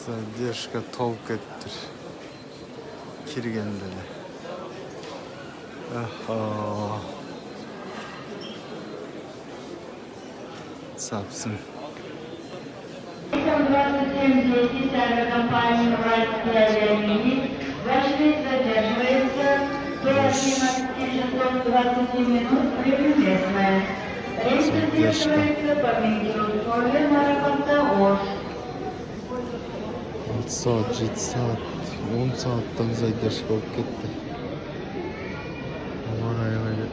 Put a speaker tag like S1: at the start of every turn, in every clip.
S1: Задержка толкеттир. Киргендели. Aha. Sapsın.
S2: Здравствуйте, сервис компании «Уральские авиалинии». Ваш рейс задерживается до 11 часов 20 минут приоритетная. Рейс задерживается по метеоусловиям аэропорта Ош.
S1: 6 saat, 7 saat, 10 saattan задержка olub ketdi. Oraya böyle.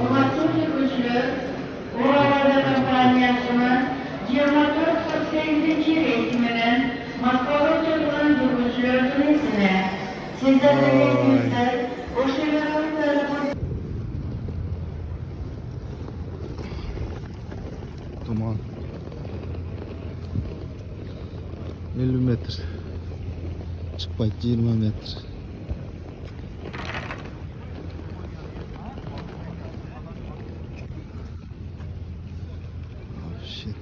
S2: Ulaştırıcı güçlü Uralada Kampanyası'nın 24.48. resminin Moskova uçaklarının duruşuyorsun ismine. Sizden de resmizler Oşever'ın tarafı.
S1: Duman. 50 metre. Çıkmak 20 metre.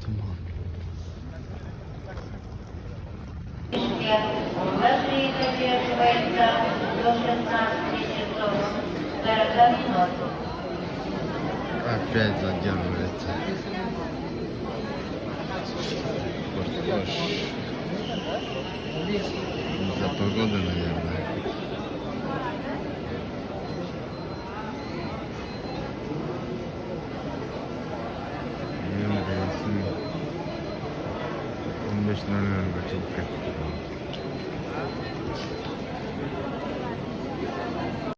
S1: Duman.
S2: Ваш рейс задерживается до 16 часов 40 минут.
S1: Опять задерживается. Из-за погоды, наверное.